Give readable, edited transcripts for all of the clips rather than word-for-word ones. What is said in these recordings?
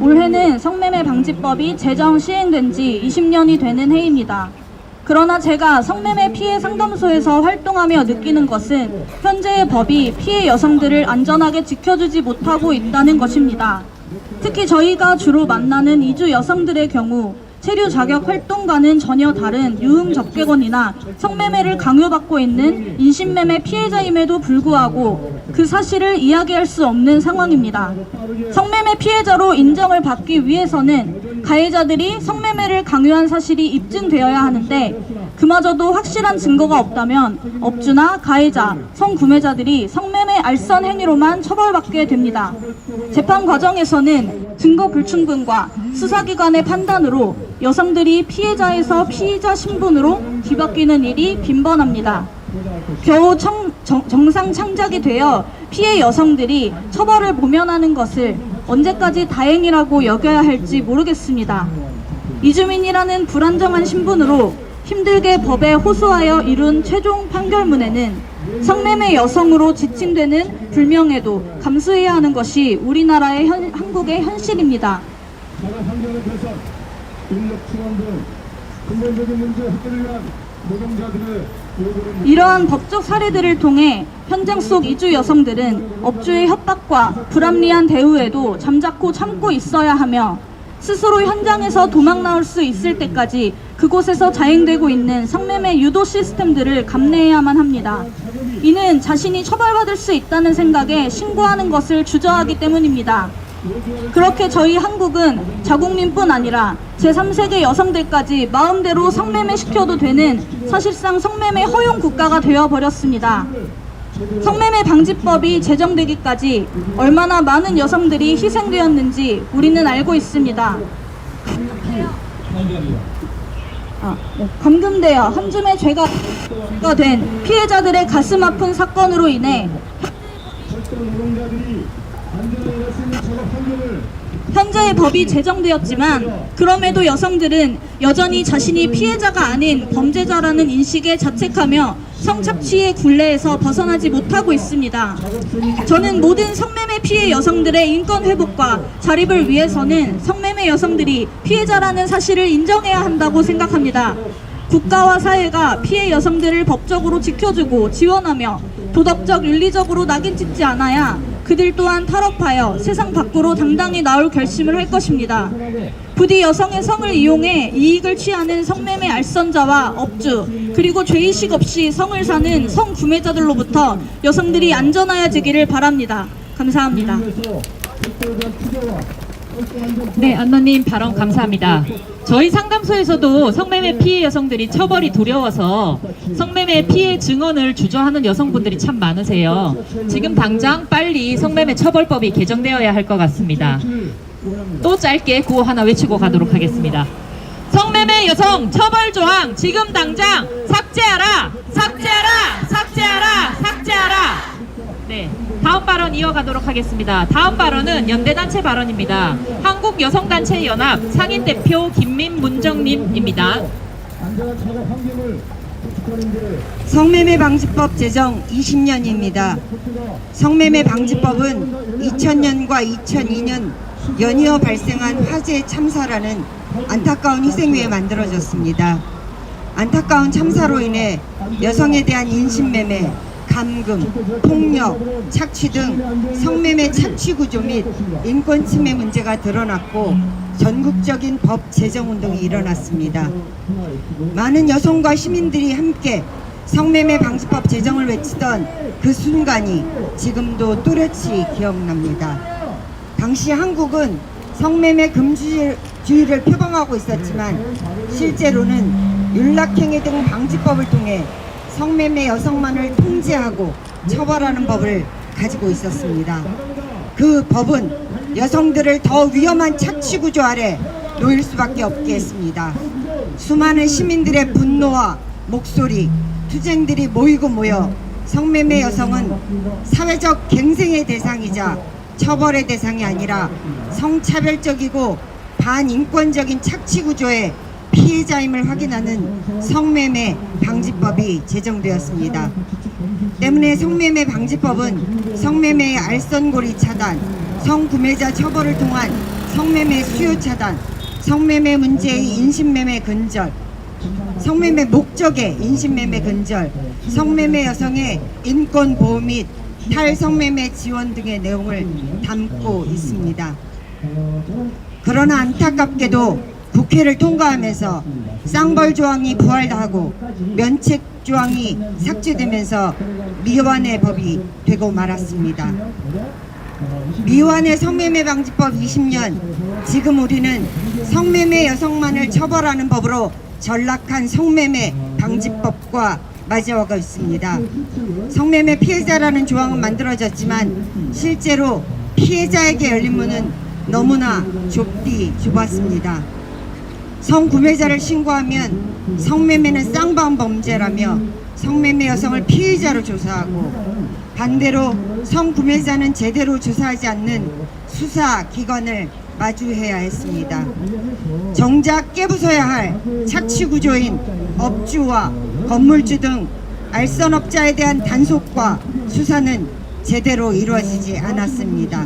올해는 성매매 방지법이 제정 시행된 지 20년이 되는 해입니다. 그러나 제가 성매매 피해 상담소에서 활동하며 느끼는 것은 현재의 법이 피해 여성들을 안전하게 지켜주지 못하고 있다는 것입니다. 특히 저희가 주로 만나는 이주 여성들의 경우 체류 자격 활동과는 전혀 다른 유흥 접객원이나 성매매를 강요받고 있는 인신매매 피해자임에도 불구하고 그 사실을 이야기할 수 없는 상황입니다. 성매매 피해자로 인정을 받기 위해서는 가해자들이 성매매를 강요한 사실이 입증되어야 하는데 그마저도 확실한 증거가 없다면 업주나 가해자, 성구매자들이 성매매 알선 행위로만 처벌받게 됩니다. 재판 과정에서는 증거 불충분과 수사기관의 판단으로 여성들이 피해자에서 피의자 신분으로 뒤바뀌는 일이 빈번합니다. 겨우 정상 창작이 되어 피해 여성들이 처벌을 모면하는 것을 언제까지 다행이라고 여겨야 할지 모르겠습니다. 이주민이라는 불안정한 신분으로 힘들게 법에 호소하여 이룬 최종 판결문에는 성매매 여성으로 지칭되는 불명예도 감수해야 하는 것이 우리나라의 한국의 현실입니다. 이러한 법적 사례들을 통해 현장 속 이주 여성들은 업주의 협박과 불합리한 대우에도 잠자코 참고 있어야 하며 스스로 현장에서 도망 나올 수 있을 때까지 그곳에서 자행되고 있는 성매매 유도 시스템들을 감내해야만 합니다. 이는 자신이 처벌받을 수 있다는 생각에 신고하는 것을 주저하기 때문입니다. 그렇게 저희 한국은 자국민뿐 아니라 제3세계 여성들까지 마음대로 성매매 시켜도 되는 사실상 성매매 허용 국가가 되어버렸습니다. 성매매 방지법이 제정되기까지 얼마나 많은 여성들이 희생되었는지 우리는 알고 있습니다. 감금되어 한 줌의 죄가 된 피해자들의 가슴 아픈 사건으로 인해 현재의 법이 제정되었지만 그럼에도 여성들은 여전히 자신이 피해자가 아닌 범죄자라는 인식에 자책하며 성착취의 굴레에서 벗어나지 못하고 있습니다. 저는 모든 성매매 피해 여성들의 인권 회복과 자립을 위해서는 성매매 여성들이 피해자라는 사실을 인정해야 한다고 생각합니다. 국가와 사회가 피해 여성들을 법적으로 지켜주고 지원하며 도덕적, 윤리적으로 낙인 찍지 않아야 그들 또한 탈업하여 세상 밖으로 당당히 나올 결심을 할 것입니다. 부디 여성의 성을 이용해 이익을 취하는 성매매 알선자와 업주, 그리고 죄의식 없이 성을 사는 성구매자들로부터 여성들이 안전하여지기를 바랍니다. 감사합니다. 네, 안노님 발언 감사합니다. 저희 상담소에서도 성매매 피해 여성들이 처벌이 두려워서 성매매 피해 증언을 주저하는 여성분들이 참 많으세요. 지금 당장 빨리 성매매 처벌법이 개정되어야 할 것 같습니다. 또 짧게 구호 하나 외치고 가도록 하겠습니다. 성매매 여성 처벌 조항 지금 당장 삭제하라! 삭제하라! 삭제하라! 삭제하라! 네, 다음 발언 이어가도록 하겠습니다. 다음 발언은 연대단체 발언입니다. 한국여성단체연합 상인대표 김민문정님입니다. 성매매 방지법 제정 20년입니다. 성매매 방지법은 2000년과 2002년 연이어 발생한 화재 참사라는 안타까운 희생 후에 만들어졌습니다. 안타까운 참사로 인해 여성에 대한 인신매매, 감금, 폭력, 착취 등 성매매 착취 구조 및 인권 침해 문제가 드러났고 전국적인 법 제정 운동이 일어났습니다. 많은 여성과 시민들이 함께 성매매 방지법 제정을 외치던 그 순간이 지금도 또렷이 기억납니다. 당시 한국은 성매매 금지주의를 표방하고 있었지만 실제로는 윤락행위 등 방지법을 통해 성매매 여성만을 통제하고 처벌하는 법을 가지고 있었습니다. 그 법은 여성들을 더 위험한 착취 구조 아래 놓일 수밖에 없게 했습니다. 수많은 시민들의 분노와 목소리, 투쟁들이 모이고 모여 성매매 여성은 사회적 갱생의 대상이자 처벌의 대상이 아니라 성차별적이고 반인권적인 착취 구조의 피해자임을 확인하는 성매매 방지법이 제정되었습니다. 때문에 성매매 방지법은 성매매의 알선고리 차단, 성구매자 처벌을 통한 성매매 수요 차단, 성매매 문제의 인신매매 근절, 성매매 목적의 인신매매 근절, 성매매 여성의 인권 보호 및 탈성매매 지원 등의 내용을 담고 있습니다. 그러나 안타깝게도 국회를 통과하면서 쌍벌 조항이 부활하고 면책 조항이 삭제되면서 미완의 법이 되고 말았습니다. 미완의 성매매 방지법 20년, 지금 우리는 성매매 여성만을 처벌하는 법으로 전락한 성매매 방지법과 맞이하고 있습니다. 성매매 피해자라는 조항은 만들어졌지만 실제로 피해자에게 열린 문은 너무나 좁았습니다. 성구매자를 신고하면 성매매는 쌍방 범죄라며 성매매 여성을 피해자로 조사하고, 반대로 성구매자는 제대로 조사하지 않는 수사기관을 마주해야 했습니다. 정작 깨부숴야 할 착취구조인 업주와 건물주 등 알선업자에 대한 단속과 수사는 제대로 이루어지지 않았습니다.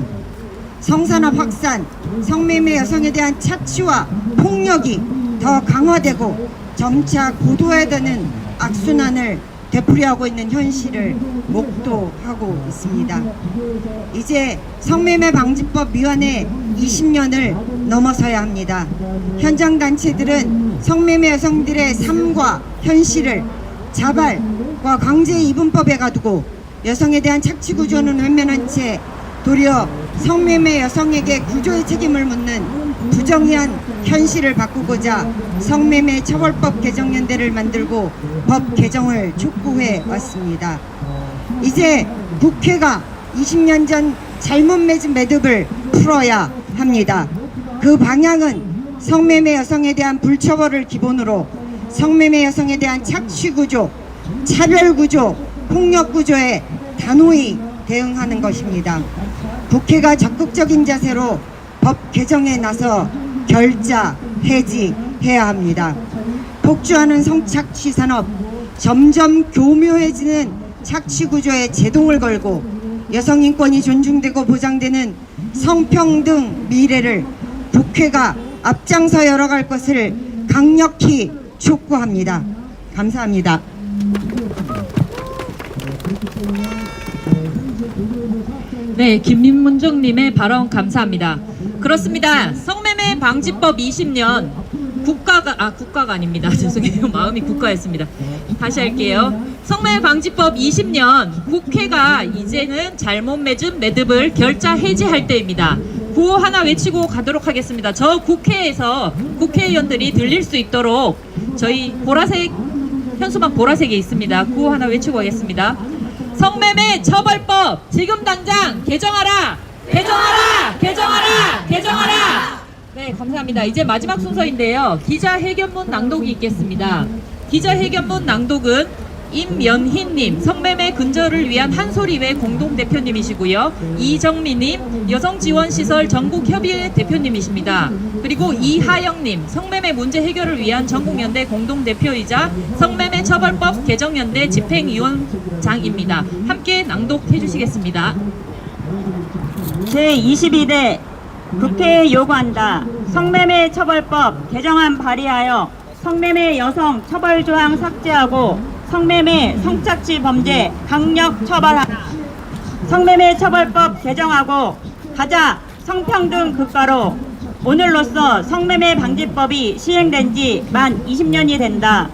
성산업 확산, 성매매 여성에 대한 착취와 폭력이 더 강화되고 점차 고도화되는 악순환을 되풀이하고 있는 현실을 목도하고 있습니다. 이제 성매매 방지법 미완의 20년을 넘어서야 합니다. 현장 단체들은 성매매 여성들의 삶과 현실을 자발과 강제 이분법에 가두고 여성에 대한 착취 구조는 외면한 채 도리어 성매매 여성에게 구조의 책임을 묻는 부정의한 현실을 바꾸고자 성매매 처벌법 개정연대를 만들고 법 개정을 촉구해 왔습니다. 이제 국회가 20년 전 잘못 맺은 매듭을 풀어야 합니다. 그 방향은 성매매 여성에 대한 불처벌을 기본으로 성매매 여성에 대한 착취구조, 차별구조, 폭력구조에 단호히 대응하는 것입니다. 국회가 적극적인 자세로 법 개정에 나서 결자, 해지해야 합니다. 폭주하는 성착취 산업, 점점 교묘해지는 착취 구조에 제동을 걸고 여성 인권이 존중되고 보장되는 성평등 미래를 국회가 앞장서 열어갈 것을 강력히 촉구합니다. 감사합니다. 네, 김민문정님의 발언 감사합니다. 그렇습니다. 성매매 방지법 20년 국가가 아닙니다. 죄송해요. 마음이 국가였습니다. 다시 할게요. 성매매 방지법 20년 국회가 이제는 잘못 맺은 매듭을 결자 해지할 때입니다. 구호 하나 외치고 가도록 하겠습니다. 저 국회에서 국회의원들이 들릴 수 있도록 저희 보라색 현수막 보라색에 있습니다. 구호 하나 외치고 가겠습니다. 성매매 처벌법 지금 당장 개정하라! 개정하라! 개정하라! 개정하라! 네, 감사합니다. 이제 마지막 순서인데요. 기자회견문 낭독이 있겠습니다. 기자회견문 낭독은 임연희님, 성매매 근절을 위한 한소리회 공동대표님이시고요. 이정미님, 여성지원시설 전국협의회 대표님이십니다. 그리고 이하영님, 성매매 문제 해결을 위한 전국연대 공동대표이자 성매매 처벌법 개정연대 집행위원장입니다. 함께 낭독해 주시겠습니다. 제22대 국회에 요구한다. 성매매 처벌법 개정안 발의하여 성매매 여성 처벌 조항 삭제하고 성매매 성착취 범죄 강력 처벌하라. 성매매 처벌법 개정하고 가자 성평등 국가로. 오늘로써 성매매 방지법이 시행된 지 만 20년이 된다.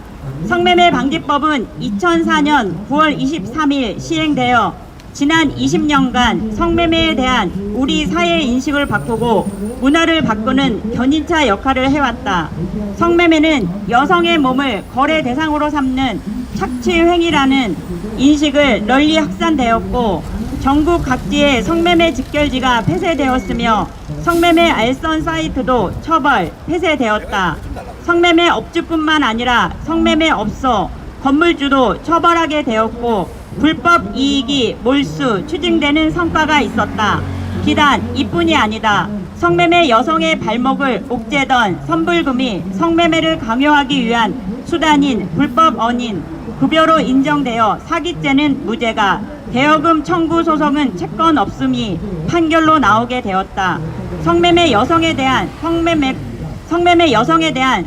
성매매 방지법은 2004년 9월 23일 시행되어 지난 20년간 성매매에 대한 우리 사회의 인식을 바꾸고 문화를 바꾸는 견인차 역할을 해왔다. 성매매는 여성의 몸을 거래 대상으로 삼는 착취 행위라는 인식을 널리 확산되었고 전국 각지의 성매매 직결지가 폐쇄되었으며 성매매 알선 사이트도 처벌, 폐쇄되었다. 성매매 업주뿐만 아니라 성매매 업소, 건물주도 처벌하게 되었고 불법 이익이 몰수, 추징되는 성과가 있었다. 비단 이뿐이 아니다. 성매매 여성의 발목을 옥죄던 선불금이 성매매를 강요하기 위한 수단인 불법 언인, 급여로 인정되어 사기죄는 무죄가, 대여금 청구 소송은 채권 없음이 판결로 나오게 되었다. 성매매 여성에 대한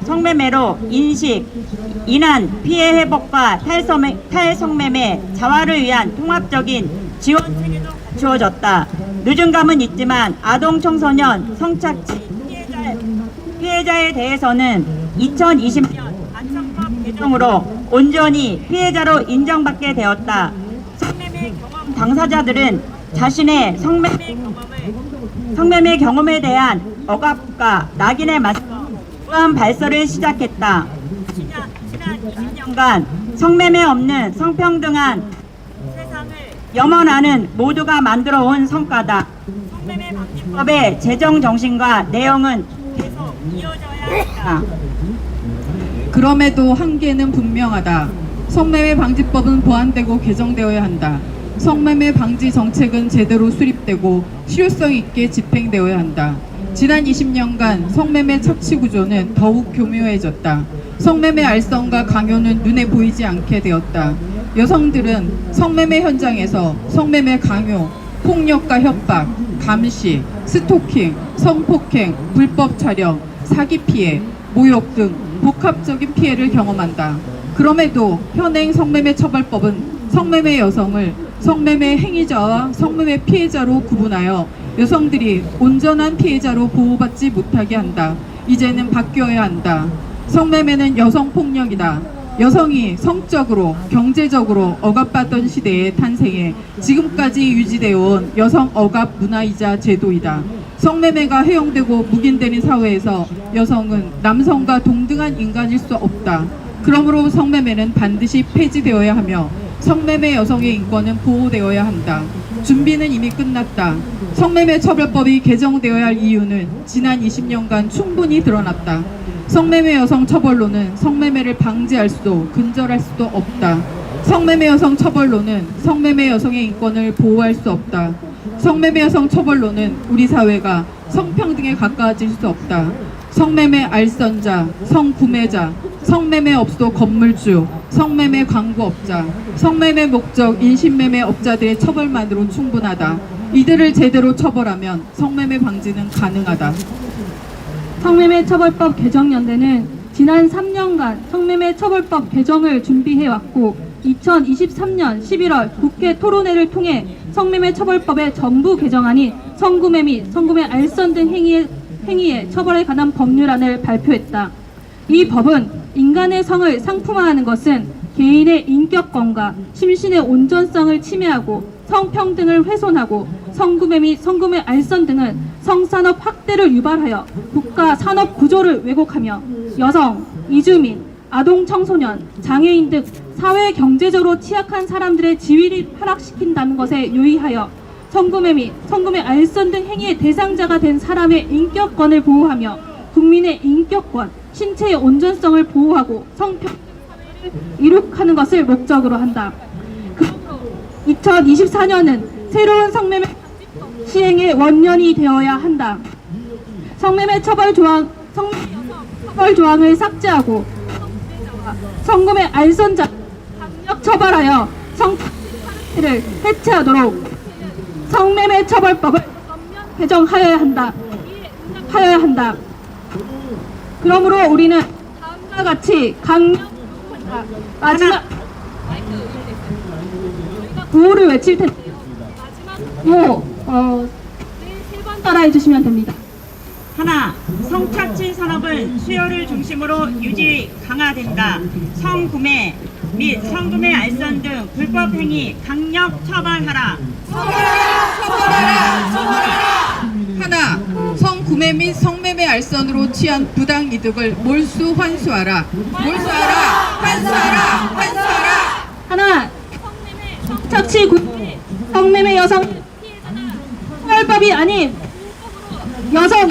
성매매로 인식, 인한, 피해 회복과 탈성매매 자활을 위한 통합적인 지원 체계도 갖추어졌다. 늦은 감은 있지만 아동 청소년 성착취 피해자에 대해서는 2020년 안전법 개정으로 온전히 피해자로 인정받게 되었다. 성매매 경험 당사자들은 자신의 성매매 경험에 대한 억압과 낙인에 맞서 또한 발설을 시작했다. 지난 20년간 성매매 없는 성평등한 세상을 염원하는 모두가 만들어온 성과다. 성매매 방지법의 제정 정신과 내용은 계속 이어져야 한다. 그럼에도 한계는 분명하다. 성매매 방지법은 보완되고 개정되어야 한다. 성매매 방지 정책은 제대로 수립되고 실효성 있게 집행되어야 한다. 지난 20년간 성매매 착취 구조는 더욱 교묘해졌다. 성매매 알선과 강요는 눈에 보이지 않게 되었다. 여성들은 성매매 현장에서 성매매 강요, 폭력과 협박, 감시, 스토킹, 성폭행, 불법 촬영, 사기 피해, 모욕 등 복합적인 피해를 경험한다. 그럼에도 현행 성매매 처벌법은 성매매 여성을 성매매 행위자와 성매매 피해자로 구분하여 여성들이 온전한 피해자로 보호받지 못하게 한다. 이제는 바뀌어야 한다. 성매매는 여성폭력이다. 여성이 성적으로, 경제적으로 억압받던 시대에 탄생해 지금까지 유지되어 온 여성 억압 문화이자 제도이다. 성매매가 허용되고 묵인되는 사회에서 여성은 남성과 동등한 인간일 수 없다. 그러므로 성매매는 반드시 폐지되어야 하며 성매매 여성의 인권은 보호되어야 한다. 준비는 이미 끝났다. 성매매 처벌법이 개정되어야 할 이유는 지난 20년간 충분히 드러났다. 성매매 여성 처벌로는 성매매를 방지할 수도 근절할 수도 없다. 성매매 여성 처벌로는 성매매 여성의 인권을 보호할 수 없다. 성매매 여성 처벌로는 우리 사회가 성평등에 가까워질 수 없다. 성매매 알선자, 성구매자, 성매매 업소 건물주, 성매매 광고업자, 성매매 목적 인신매매 업자들의 처벌만으로 충분하다. 이들을 제대로 처벌하면 성매매 방지는 가능하다. 성매매 처벌법 개정연대는 지난 3년간 성매매 처벌법 개정을 준비해왔고 2023년 11월 국회 토론회를 통해 성매매 처벌법의 전부 개정안인 성구매 및 성구매 알선 등 행위의 처벌에 관한 법률안을 발표했다. 이 법은 인간의 성을 상품화하는 것은 개인의 인격권과 심신의 온전성을 침해하고 성평등을 훼손하고 성구매 및 성구매 알선 등은 성산업 확대를 유발하여 국가 산업 구조를 왜곡하며 여성, 이주민, 아동 청소년, 장애인 등 사회 경제적으로 취약한 사람들의 지위를 하락시킨다는 것에 유의하여 성구매 및 성구매 알선 등 행위의 대상자가 된 사람의 인격권을 보호하며 국민의 인격권, 신체의 온전성을 보호하고 성평등 사회를 이룩하는 것을 목적으로 한다. 그러므로 2024년은 새로운 성매매 방지법 시행의 원년이 되어야 한다. 성매매 처벌 조항을 삭제하고 성매매자와 성구매 알선자 강력 처벌하여 성착취를 해체하도록 성매매 처벌법을 전면 개정하여야 한다. 하여야 한다. 그러므로 우리는 다음과 같이 강력 마지막 구호를 외칠 텐데요. 마지막 구호 세 번 따라해 주시면 됩니다. 하나, 성착취 산업은 수요를 중심으로 유지 강화된다. 성구매 및 성구매 알선 등 불법 행위 강력 처벌하라. 하나, 성구매 및 성매매 알선으로 취한 부당 이득을 몰수 환수하라. 몰수하라. 환수하라. 환수하라. 하나, 성매매 성착취 구매 성매매 여성 피해자는 처벌법이 아닌 여성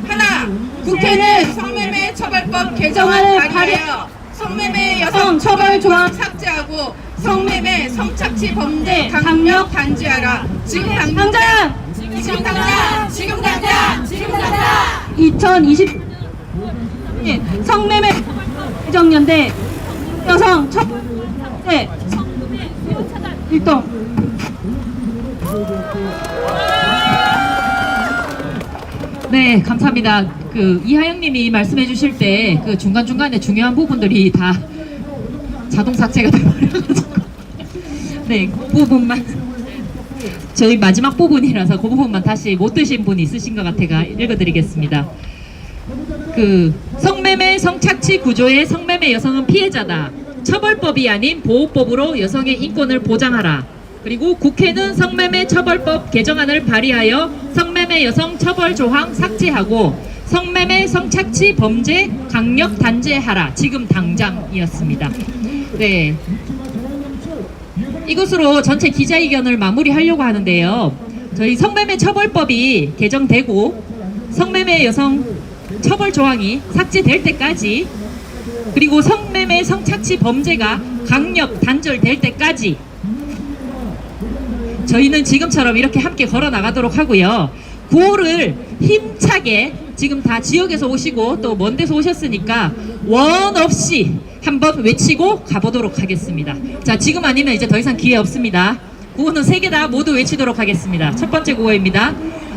하나, 국회는 성매매 처벌법 개정안을 발의하여 성매매 여성 처벌 조항 삭제하고 성매매 성착취 범죄 강력 단죄하라. 지금 당장 2020 성매매 개정연대 여성 처벌 삭제 성구매 수요 차단 일동 네, 감사합니다. 이하영님이 말씀해 주실 때 그 중간중간에 중요한 부분들이 다 자동 삭제가 돼버려가지고 네, 그 부분만 저희 마지막 부분이라서 그 부분만 다시 못 드신 분이 있으신 것 같아가 읽어드리겠습니다. 성매매 성착취 구조의 성매매 여성은 피해자다. 처벌법이 아닌 보호법으로 여성의 인권을 보장하라. 그리고 국회는 성매매 처벌법 개정안을 발의하여 성매매 여성 처벌 조항 삭제하고 성매매 성착취 범죄 강력 단죄하라. 지금 당장이었습니다. 네, 이것으로 전체 기자회견을 마무리하려고 하는데요. 저희 성매매 처벌법이 개정되고 성매매 여성 처벌 조항이 삭제될 때까지, 그리고 성매매 성착취 범죄가 강력 단절될 때까지 저희는 지금처럼 이렇게 함께 걸어 나가도록 하고요. 구호를 힘차게 지금 다 지역에서 오시고 또 먼 데서 오셨으니까 원 없이 한번 외치고 가보도록 하겠습니다. 자, 지금 아니면 이제 더 이상 기회 없습니다. 구호는 3개 다 모두 외치도록 하겠습니다. 첫 번째 구호입니다.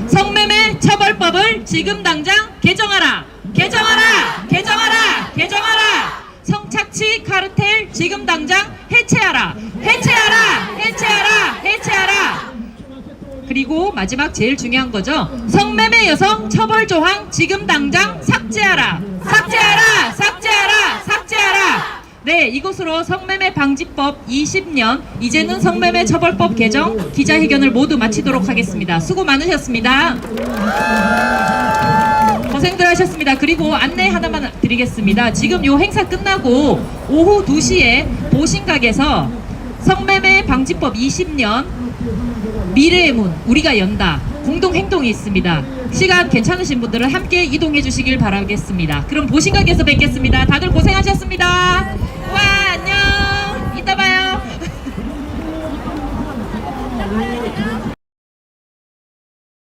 성매매 처벌법을 지금 당장 개정하라! 개정하라! 개정하라! 개정하라! 성착취 카르텔 지금 당장 해체하라! 해체하라! 해체하라! 해체하라! 그리고 마지막 제일 중요한 거죠. 성매매 여성 처벌 조항 지금 당장 삭제하라! 삭제하라! 삭제하라! 삭제하라! 네, 이것으로 성매매 방지법 20년 이제는 성매매 처벌법 개정 기자회견을 모두 마치도록 하겠습니다. 수고 많으셨습니다. 고생들 하셨습니다. 그리고 안내 하나만 드리겠습니다. 지금 요 행사 끝나고 오후 2시에 보신각에서 성매매 방지법 20년 미래의 문 우리가 연다 공동행동이 있습니다. 시간 괜찮으신 분들은 함께 이동해 주시길 바라겠습니다. 그럼 보신각에서 뵙겠습니다. 다들 고생하셨습니다. 와, 안녕. 이따 봐요.